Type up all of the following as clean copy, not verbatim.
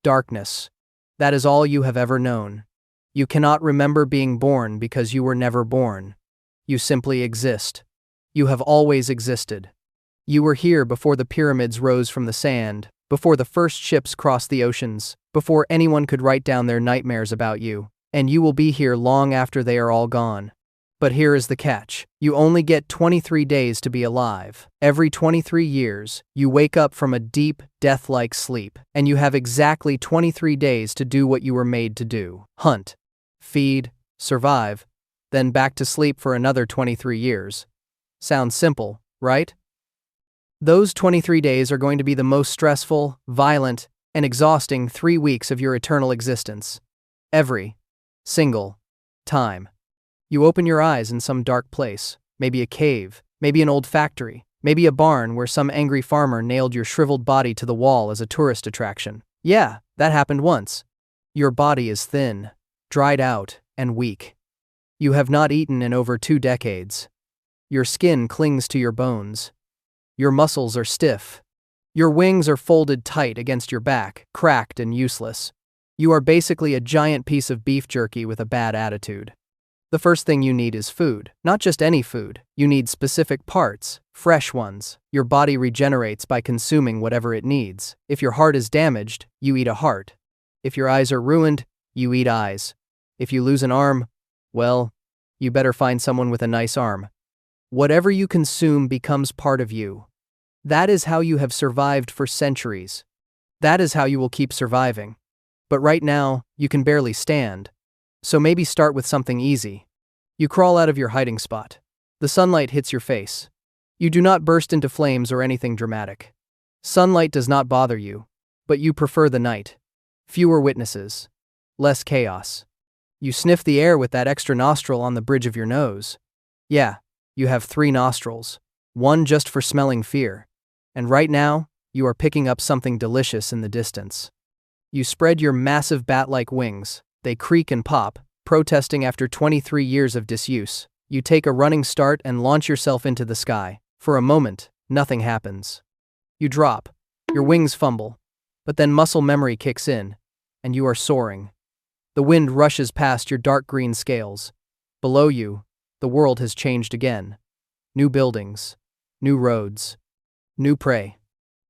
Darkness. That is all you have ever known. You cannot remember being born because you were never born. You simply exist. You have always existed. You were here before the pyramids rose from the sand, before the first ships crossed the oceans, before anyone could write down their nightmares about you, and you will be here long after they are all gone. But here is the catch. You only get 23 days to be alive. Every 23 years, you wake up from a deep, death-like sleep, and you have exactly 23 days to do what you were made to do. Hunt, feed, survive, then back to sleep for another 23 years. Sounds simple, right? Those 23 days are going to be the most stressful, violent, and exhausting 3 weeks of your eternal existence. Every single time. You open your eyes in some dark place, maybe a cave, maybe an old factory, maybe a barn where some angry farmer nailed your shriveled body to the wall as a tourist attraction. Yeah, that happened once. Your body is thin, dried out, and weak. You have not eaten in over 2 decades. Your skin clings to your bones. Your muscles are stiff. Your wings are folded tight against your back, cracked and useless. You are basically a giant piece of beef jerky with a bad attitude. The first thing you need is food. Not just any food. You need specific parts, fresh ones. Your body regenerates by consuming whatever it needs. If your heart is damaged, you eat a heart. If your eyes are ruined, you eat eyes. If you lose an arm, well, you better find someone with a nice arm. Whatever you consume becomes part of you. That is how you have survived for centuries. That is how you will keep surviving. But right now, you can barely stand. So maybe start with something easy. You crawl out of your hiding spot. The sunlight hits your face. You do not burst into flames or anything dramatic. Sunlight does not bother you, but you prefer the night. Fewer witnesses. Less chaos. You sniff the air with that extra nostril on the bridge of your nose. Yeah, you have 3 nostrils. One just for smelling fear. And right now, you are picking up something delicious in the distance. You spread your massive bat-like wings. They creak and pop, protesting after 23 years of disuse. You take a running start and launch yourself into the sky. For a moment, nothing happens. You drop. Your wings fumble. But then muscle memory kicks in, and you are soaring. The wind rushes past your dark green scales. Below you, the world has changed again. New buildings. New roads. New prey.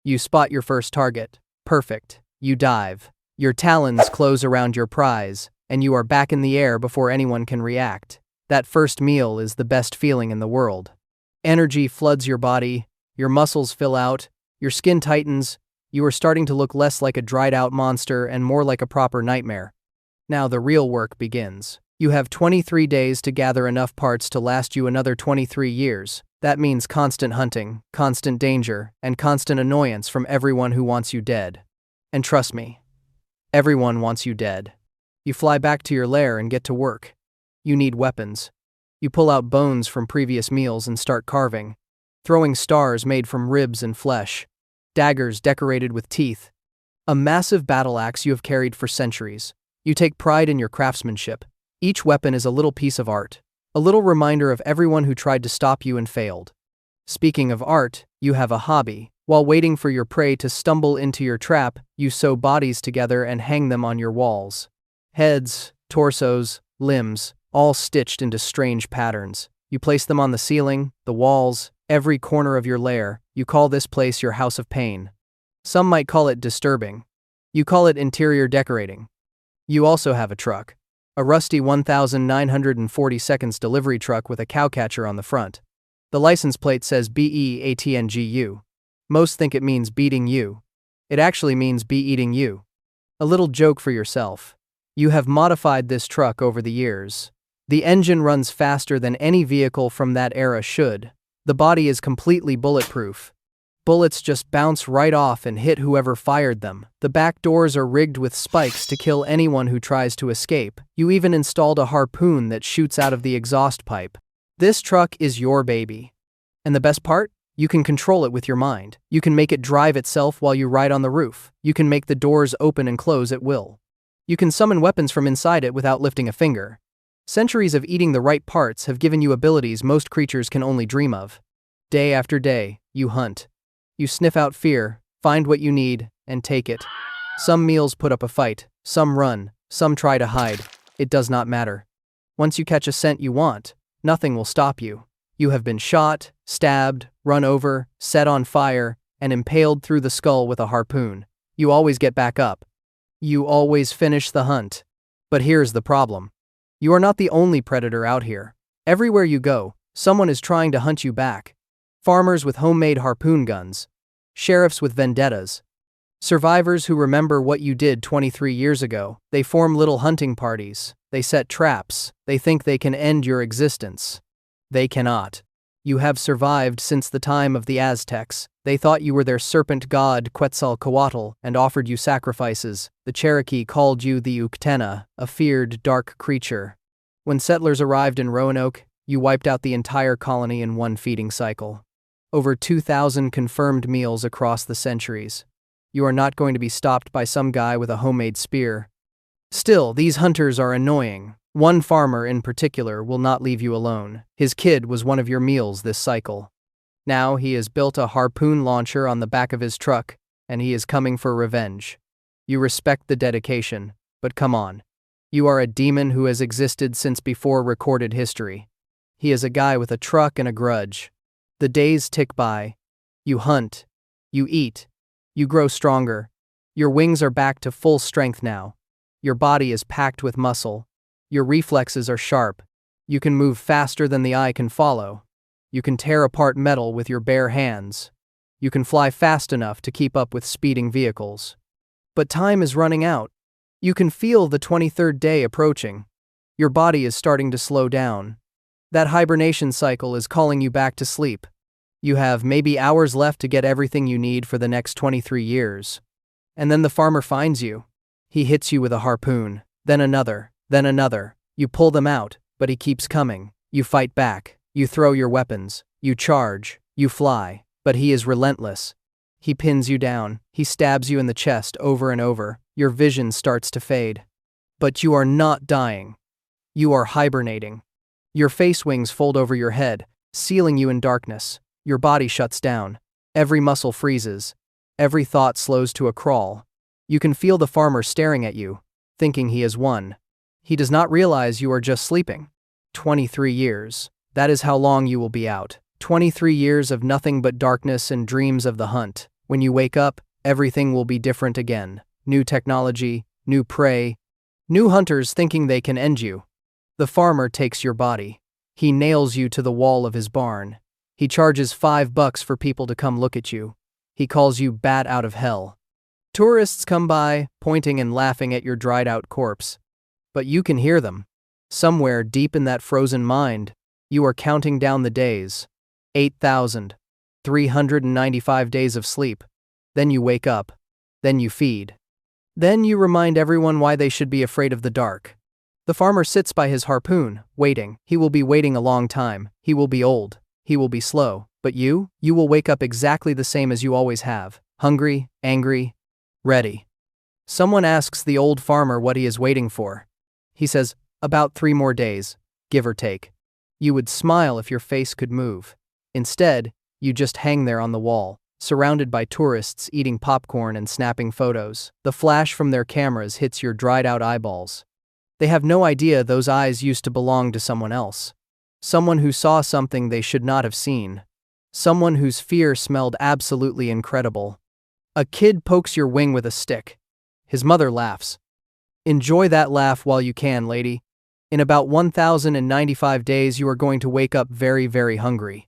You spot your first target. Perfect. You dive. Your talons close around your prize, and you are back in the air before anyone can react. That first meal is the best feeling in the world. Energy floods your body, your muscles fill out, your skin tightens, you are starting to look less like a dried-out monster and more like a proper nightmare. Now the real work begins. You have 23 days to gather enough parts to last you another 23 years. That means constant hunting, constant danger, and constant annoyance from everyone who wants you dead. And trust me, everyone wants you dead. You fly back to your lair and get to work. You need weapons. You pull out bones from previous meals and start carving, throwing stars made from ribs and flesh, daggers decorated with teeth, a massive battle axe you have carried for centuries. You take pride in your craftsmanship. Each weapon is a little piece of art, a little reminder of everyone who tried to stop you and failed. Speaking of art, you have a hobby. While waiting for your prey to stumble into your trap, you sew bodies together and hang them on your walls. Heads, torsos, limbs, all stitched into strange patterns. You place them on the ceiling, the walls, every corner of your lair. You call this place your house of pain. Some might call it disturbing. You call it interior decorating. You also have a truck. A rusty 1940 seconds delivery truck with a cowcatcher on the front. The license plate says BEATNGU. Most think it means beating you. It actually means be eating you. A little joke for yourself. You have modified this truck over the years. The engine runs faster than any vehicle from that era should. The body is completely bulletproof. Bullets just bounce right off and hit whoever fired them. The back doors are rigged with spikes to kill anyone who tries to escape. You even installed a harpoon that shoots out of the exhaust pipe. This truck is your baby. And the best part? You can control it with your mind. You can make it drive itself while you ride on the roof. You can make the doors open and close at will. You can summon weapons from inside it without lifting a finger. Centuries of eating the right parts have given you abilities most creatures can only dream of. Day after day, you hunt. You sniff out fear, find what you need, and take it. Some meals put up a fight, some run, some try to hide. It does not matter. Once you catch a scent you want, nothing will stop you. You have been shot, stabbed, run over, set on fire, and impaled through the skull with a harpoon. You always get back up. You always finish the hunt. But here's the problem. You are not the only predator out here. Everywhere you go, someone is trying to hunt you back. Farmers with homemade harpoon guns. Sheriffs with vendettas. Survivors who remember what you did 23 years ago. They form little hunting parties. They set traps. They think they can end your existence. They cannot. You have survived since the time of the Aztecs. They thought you were their serpent god Quetzalcoatl and offered you sacrifices. The Cherokee called you the Uktena, a feared, dark creature. When settlers arrived in Roanoke, you wiped out the entire colony in one feeding cycle. Over 2,000 confirmed meals across the centuries. You are not going to be stopped by some guy with a homemade spear. Still, these hunters are annoying. One farmer in particular will not leave you alone. His kid was one of your meals this cycle. Now he has built a harpoon launcher on the back of his truck, and he is coming for revenge. You respect the dedication, but come on. You are a demon who has existed since before recorded history. He is a guy with a truck and a grudge. The days tick by. You hunt. You eat. You grow stronger. Your wings are back to full strength now. Your body is packed with muscle. Your reflexes are sharp. You can move faster than the eye can follow. You can tear apart metal with your bare hands. You can fly fast enough to keep up with speeding vehicles. But time is running out. You can feel the 23rd day approaching. Your body is starting to slow down. That hibernation cycle is calling you back to sleep. You have maybe hours left to get everything you need for the next 23 years. And then the farmer finds you. He hits you with a harpoon, then another. Then another. You pull them out, but he keeps coming. You fight back. You throw your weapons. You charge. You fly. But he is relentless. He pins you down. He stabs you in the chest over and over. Your vision starts to fade. But you are not dying. You are hibernating. Your face wings fold over your head, sealing you in darkness. Your body shuts down. Every muscle freezes. Every thought slows to a crawl. You can feel the farmer staring at you, thinking he has won. He does not realize you are just sleeping. 23 years. That is how long you will be out. 23 years of nothing but darkness and dreams of the hunt. When you wake up, everything will be different again. New technology, new prey, new hunters thinking they can end you. The farmer takes your body. He nails you to the wall of his barn. He charges $5 for people to come look at you. He calls you bat out of hell. Tourists come by, pointing and laughing at your dried-out corpse. But you can hear them. Somewhere deep in that frozen mind, you are counting down the days. 8,395 days of sleep. Then you wake up. Then you feed. Then you remind everyone why they should be afraid of the dark. The farmer sits by his harpoon, waiting. He will be waiting a long time. He will be old. He will be slow. But you will wake up exactly the same as you always have. Hungry, angry, ready. Someone asks the old farmer what he is waiting for. He says, about 3 more days, give or take. You would smile if your face could move. Instead, you just hang there on the wall, surrounded by tourists eating popcorn and snapping photos. The flash from their cameras hits your dried-out eyeballs. They have no idea those eyes used to belong to someone else. Someone who saw something they should not have seen. Someone whose fear smelled absolutely incredible. A kid pokes your wing with a stick. His mother laughs. Enjoy that laugh while you can, lady. In about 1,095 days you are going to wake up very, very hungry.